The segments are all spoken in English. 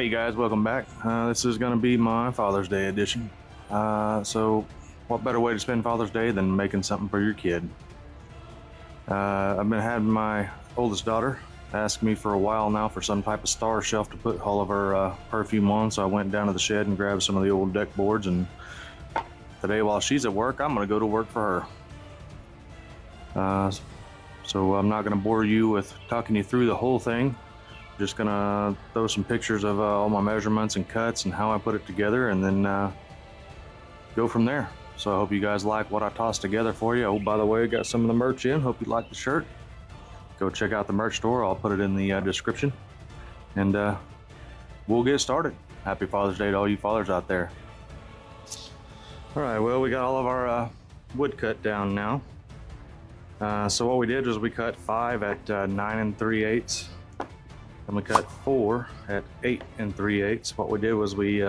Hey guys, welcome back. This is going to be my Father's Day edition. So what better way to spend Father's Day than making something for your kid? I've been having my oldest daughter ask me for a while now for some type of star shelf to put all of her perfume on, so I went down to the shed and grabbed some of the old deck boards, and today while she's at work, I'm going to go to work for her. So I'm not going to bore you with talking you through the whole thing. Just gonna throw some pictures of all my measurements and cuts and how I put it together, and then go from there. So I hope you guys like what I tossed together for you. Oh, by the way, I got some of the merch in. Hope you like the shirt. Go check out the merch store. I'll put it in the description, and we'll get started. Happy Father's Day to all you fathers out there. All right, well, we got all of our wood cut down now. So what we did was we cut 5 at 9 3/8. And we cut 4 at 8 3/8. What we did was we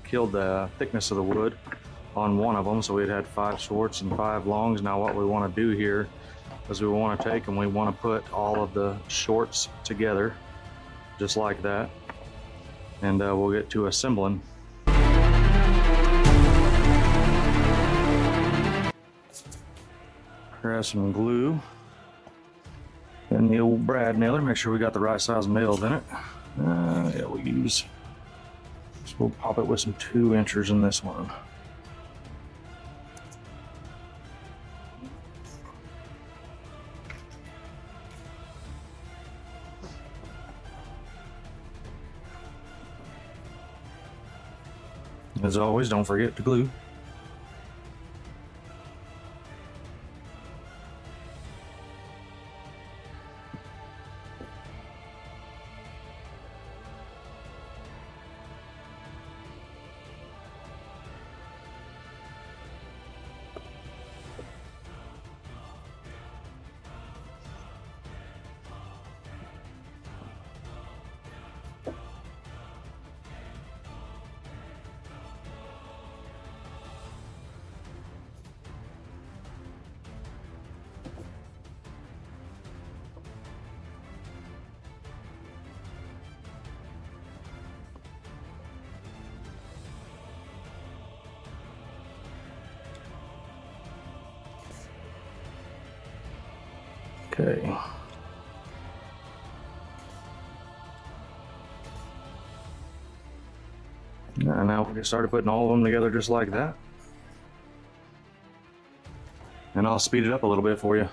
killed the thickness of the wood on one of them, so we'd had 5 shorts and 5 longs. Now what we want to do here is we want to take and we want to put all of the shorts together, just like that, and we'll get to assembling. Grab some glue and the old brad nailer, make sure we got the right size nails in it. Yeah, we'll use, so we'll pop it with some 2 inchers in this one. As always, don't forget to glue. Okay. Now we just started putting all of them together just like that. And I'll speed it up a little bit for you.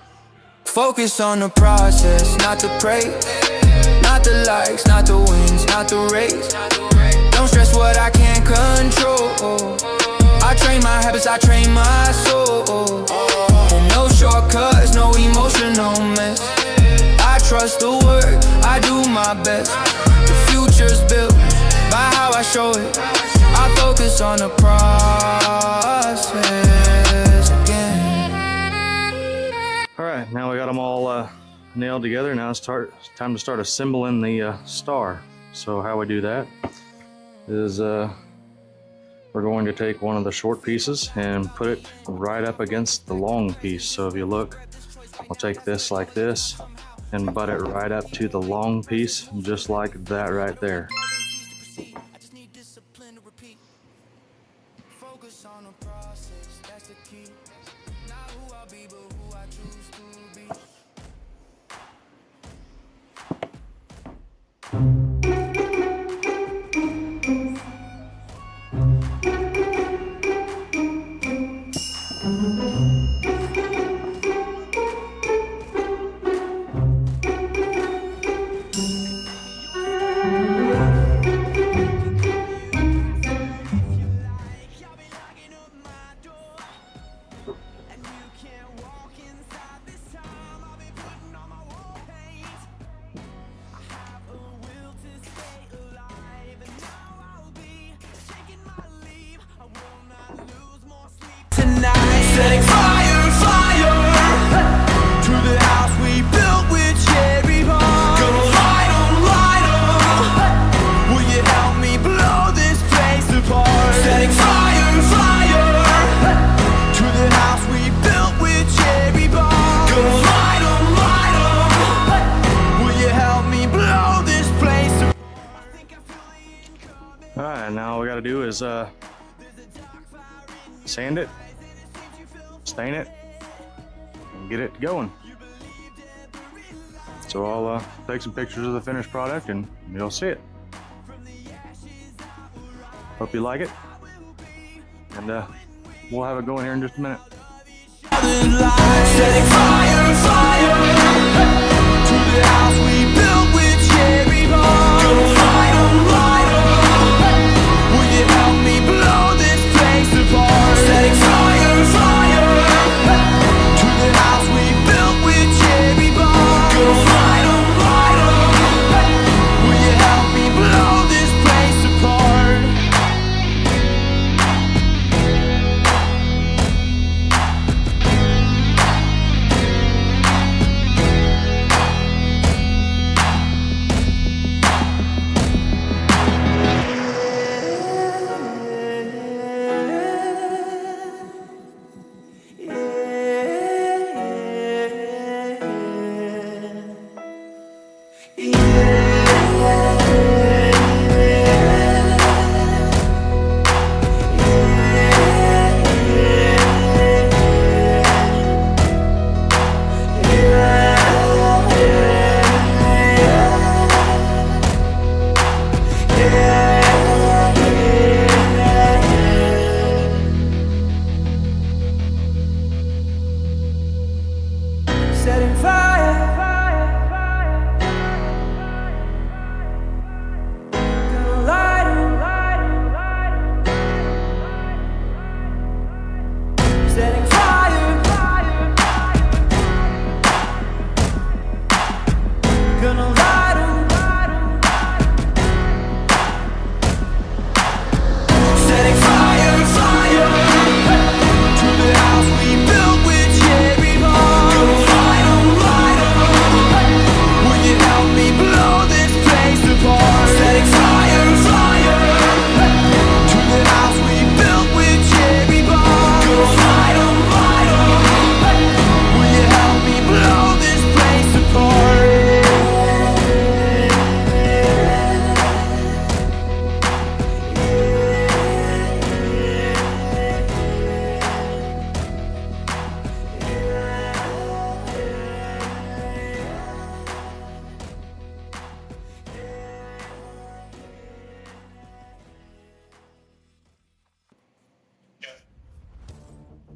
Focus on the process, not the praise. Not the likes, not the wins, not the race. Don't stress what I can't control. I train my habits, I train my soul. And no shortcuts, no emotional mess. I trust the work, I do my best. The future's built by how I show it. I focus on the process again. Alright, now we got them all nailed together. Now it's time to start assembling the star. So how we do that is we're going to take one of the short pieces and put it right up against the long piece. So if you look, I'll take this like this and butt it right up to the long piece, just like that right there. All right, now all we got to do is sand it, stain it, and get it going. So I'll take some pictures of the finished product and you'll see it. Hope you like it. And we'll have it going here in just a minute. Setting fire, fire to the house we built with cherry bomb. Gonna light 'em, light 'em. Will you help me blow this place apart? Setting fire, fire to the house we built with cherry bomb. Gonna light 'em, light 'em. Will you help me blow this place apart? Setting fire, gonna light 'em. Setting fire, gonna light 'em. Setting fire, fire to the house we built with cherry bomb. Gonna light 'em, light 'em. Will you help me blow this place apart? Setting fire, fire to the house we built with cherry bomb. Gonna light 'em, light 'em. Will you help me blow this place apart?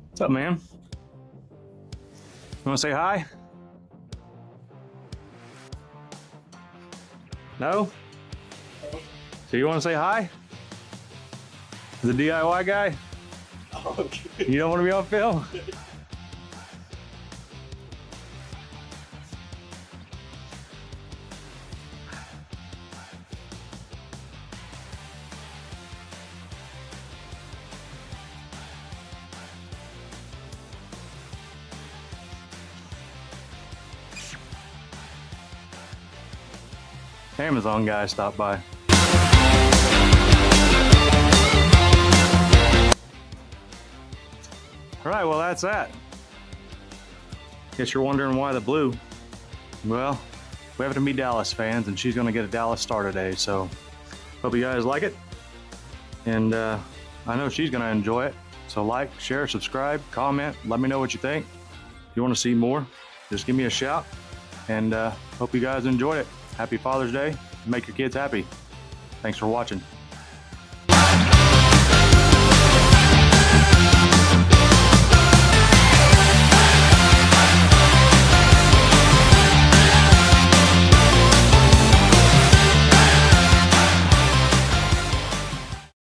What's up, man? You want to say hi? No? So you want to say hi? The DIY guy? Okay. You don't want to be on film? Amazon guy stopped by. All right, well, that's that. Guess you're wondering why the blue. Well, we happen to be Dallas fans, and she's going to get a Dallas star today, so hope you guys like it. And I know she's going to enjoy it. So like, share, subscribe, comment, let me know what you think. If you want to see more, just give me a shout. And hope you guys enjoyed it. Happy Father's Day. Make your kids happy. Thanks for watching.